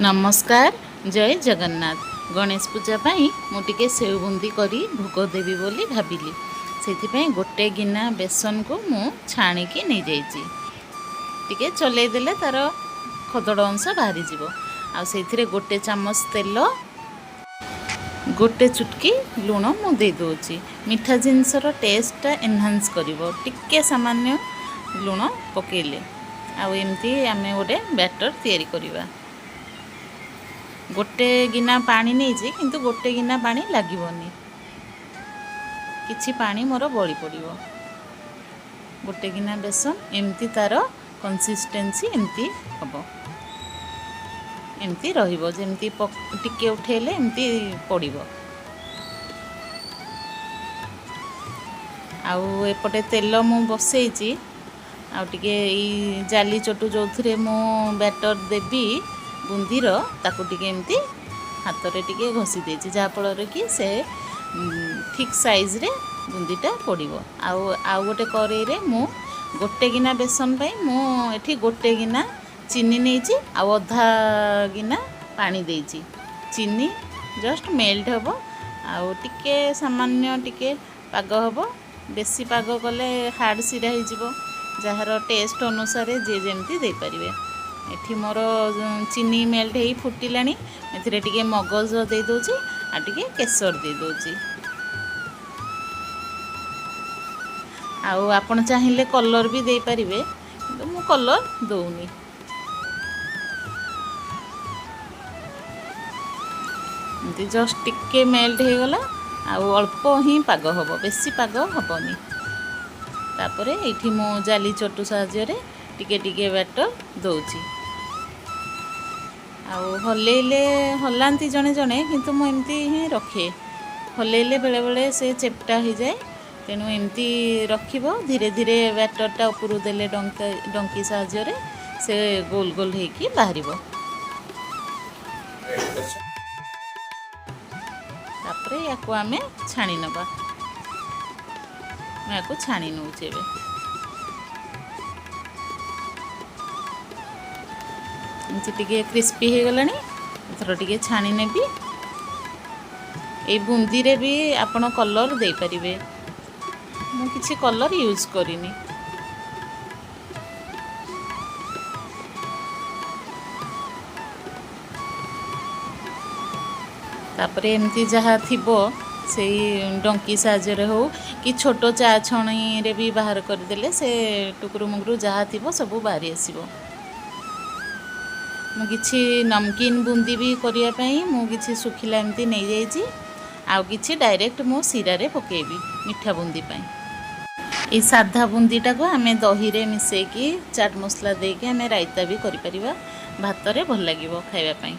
नमस्कार। जय जगन्नाथ। गणेश पूजा पाई मु टिके सेव बुंदी करी भोग देवी बोली भाबिली। से गोटे गिना बेसन को मु छाणिकी नहीं जाइए टिके चलै देले तार खदड़ अंश बाहरी जीवो। आ से गोटे चामच तेल गोटे चुटकी लुण मु दे दोची। मीठा जिनसर टेस्टा एनहांस करिवो टिके सामान्य लुण पकेले आ एमती आमे गोटे बैटर तैयारी करिवा। गोटे गिना पानी नहीं किंतु गोटे गिना पानी लागोनी किछि पानी मोर बड़ी पड़ो। गोटे गिना बेसन एमती तार कंसिस्टेंसी एमती हम एमती रहिबो जेमती टिके उठेले एमती पड़ो। आउ एपटे तेल मु बसैची आ टिके ई जाली चटू जो थे मु बैटर देवी बुंदीर ताकू टिके एमती हाथ रे टिके घसी देछि जहाँफल कि से ठीक साइज रे बुंदीटा पड़ो। आउ गोटे कड़ाई रे मु गोटे गिना बेसन पाई मु एठी गोटे गिना चीनी नहीं आउ अधा गिना पानी देछि। चीनी जस्ट मेल्ट हम आउ टिके सामान्य टिके पाग हम बेसी पाग कले हार्ड सिरा हो जार टेस्ट अनुसार जे जमती दे पारिबे। एठी मोर चीनी मेल्ट हो फुटिलानी एथिरे टिके मगज दे दोची आ टिके केसर दे दोची। आउ आपण चाहिए कलर भी दे पारिबे किंतु मु कलर दउनी। एमती जस्ट टिके मेल्ट हो गला आउ अल्प ही पाग हम बेसी पाग हबनी। तापरे एठी मु जाली चटू साहाय्य रे टिके टिके बैटर दउची। आउ हलैले हलांती जड़े जड़े किंतु मु एमती ही रखे हलैले बेले बेले से चेप्टा हो जाए तेणु एमती रखिबो। धीरे धीरे बैटरटा उपरू देले डंकी साहाय्य रे से गोल गोल होइकी बाहरिबो। तापरे याकू आमे छाणी नबा। मैं याकू छाणी नउचे एबे। टिके क्रिस्पी हो गलानी एथर टिके छाणी नेबी। ए बुंदी रे भी आपण कलर दे पारिबे मु किछि कलर यूज करिनी। तापरे एमती जहा थिबो से डंकी साहाय्य हो कि छोटो चा छणी रे भी बाहर कर देले से टुकरू मुकरू जहा थिबो सब बाहरी आसीबो। मु किछि नमकीन बुंदी भी करिया पई मु किछि सुखिला एमती नहीं जाइछि आउ किछि डायरेक्ट मु सिरा रे पकेबी मीठा बुंदी पई। ए साधा बुंदीटा को आमे दही रे मिसे की चाट मसला दे के आमे रायता भी करि परिबा। भात रे भल लागिवो खाइबा पई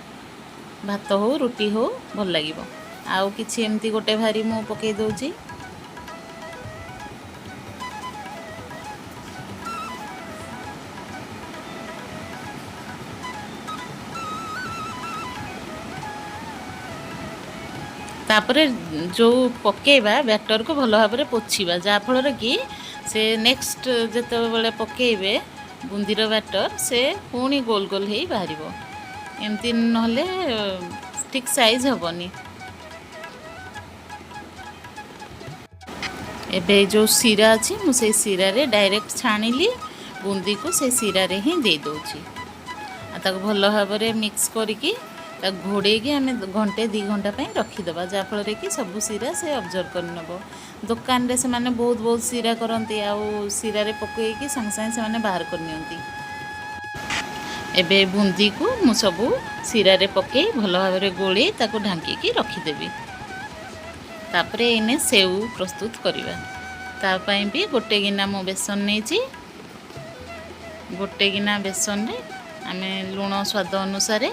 भात हो रोटी हो भल लागिवो। आउ किछि एमती गोटे भारी मु पके दउछि। तापरे जो पकेबा बैटर को भल भाव पोछिबा जहाँफल कि से नेक्स्ट जेते बेले पकेबे बुंदीर बैटर से पुणी गोल गोल हो बाहर एमती नहले ठीक साइज हेनी। एबे जो सीरा अच्छी मुझे सीरा रे डायरेक्ट छाणिली बुंदी को से सीरा रे ही दे दोची। भल भाव मिक्स करके घोड़े के आम घंटे 2 घंटा रखीदे जहाँफल कि सब सीरा से ऑब्जर्व कर नब। दुकान रे से माने बहुत बहुत सीरा करती आउ सीरा रे पकईकी संगे संगे से माने बाहर करनी। एबे बुंदी को मु सब सीरा रे पकई भल भाव गोले ताको ढांकी रखीदेवी। तापरे इने सेव प्रस्तुत करवा तापाई भी गोटे गिना मो बेसन नहीं गोटे गिना बेसन रे आमे लुण स्वाद अनुसार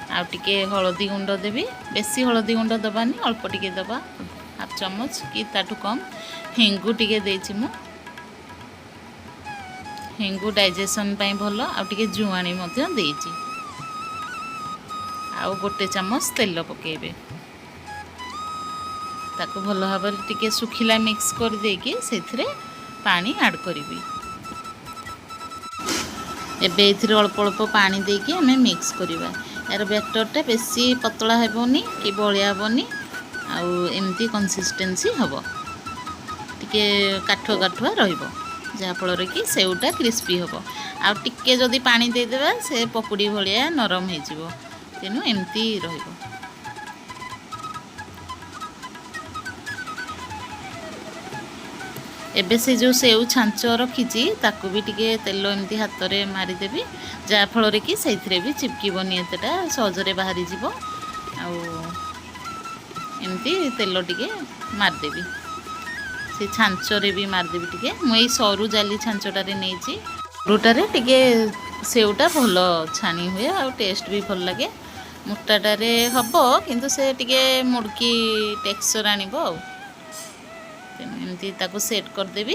आउ टिके हलदी गुंड देवी बेसी हलदी गुंड दबानी अल्प टिके दबा 1/2 चम्मच कि ताठू कम। हेंगू टिके देछि मु हेंगू डाइजेशन पाई भल आउ टिके जुआणी मध्य देछि। आउ गोटे चम्मच तेल पकेबे ताको भल भाव टिके सुखिला मिक्स कर देके सेथिरे पानी ऐड करिवि। ଏବେ ଏଥିରେ ଅଳ୍ପ ଅଳ୍ପ ପାଣି ଦେଇକି ଆମେ ମିକ୍ସ କରିବା। यार बैटरटा बेसी पतला हेबनी कि बलिया हेबनी आउ एमती कंसिस्टेंसी हम टिके काठुआ काठुआ रहिबो जहाँफल कि सेवटा क्रिस्पी हम आउ टिके जदि पानी देदेबा से पकुड़ी भलिया नरम हो तेणु एमती रहिबो। एबे से जो सेव छांच रखी ताकू भी टिके तेल एमती हाथ में मारिदेवी जहाँफल कि से भी चिपकबनी एतटा सहजरे बाहरी जीव आमती तेल टिके मारिदेवी से छांचरे भी मारिदेवी टिके मुई सरू जाली छांचटारे नहीं सरूटारे टिके सेवटा भल छाणी हुए आ टेस्ट भी भल लगे मोटाटारे हम किंतु से टिके मुड़की टेक्सचर आनिबो आ एमती ताको सेट करदेवी।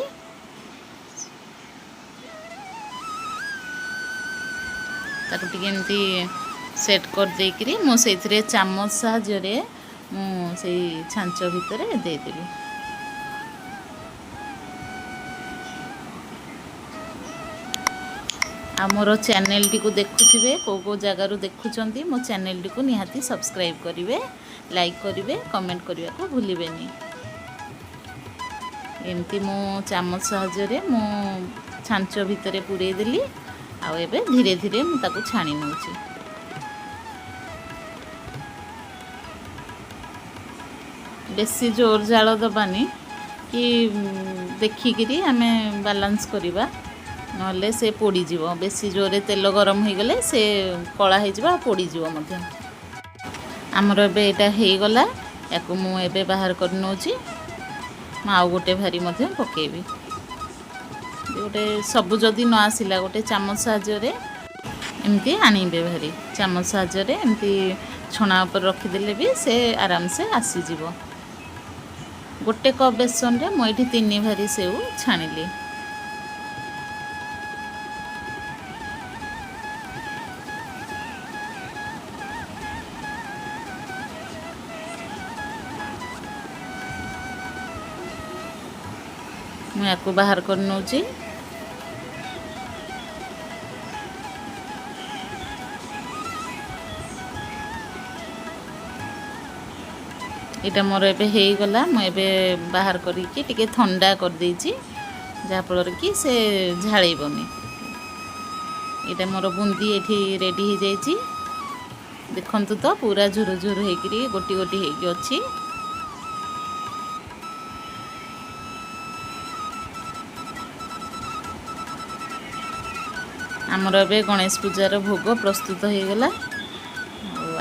ताको टिके एमती सेट कर देकरी मु सेथिरे चामच साहाय्य मु सेई छांच भितरे देदेवी। आमर चैनल टी को देखुथिबे को जगार देखुचंती मो चैनल टी को निहाती सब्सक्राइब करिवे लाइक करिवे कमेंट करिया को भूलिबेनी। एमती मो चामच साहाय्य मो छांच भितरे पुरे देली आ एबे धीरे धीरे मु ताको छाणी नउची। बेसी जोर जाल दबानी कि देखिकी आमे बैलेंस करिबा नले से पोड़ी जीव बेसी जोरे तेल गरम हो गले से कला हो पोड़ी जीव मध्य। आमर एबे एटा हे गला याकू मु एबे बाहर कर नउची आउ गोटे भारी मध्य पकेबी गोटे सबु जदि न आसिला गोटे चामच साहाय्य एमती आनिबे भारी चामच साहाय्य एमती छणा ऊपर रखिदेले भी से आराम से आसीजिव। गोटे कप बेसन रे मु एठी 3 भारी सेउ छाणिली। मैं आपको बाहर कर नउची। इटा मोर एबे हे गला मु एबे बाहर करिकी टिके ठंडा कर देइची जहाँफल कि से झाड़बनी। इटा मोर बुंदी एठी रेडी हो जाइची देखंतु तो पूरा झुरु झुरु हेकरी गोटी गोटी हेकी अछि। आमर ए गणेश पूजार भोग प्रस्तुत हो गला।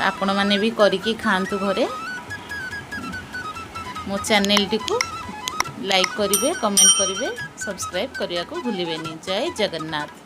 आपण माने भी करिकी खांतु घरे। मो चैनल टी को लाइक करिवे कमेंट करिवे सब्सक्राइब करिया को भूलिबेनी। जय जगन्नाथ।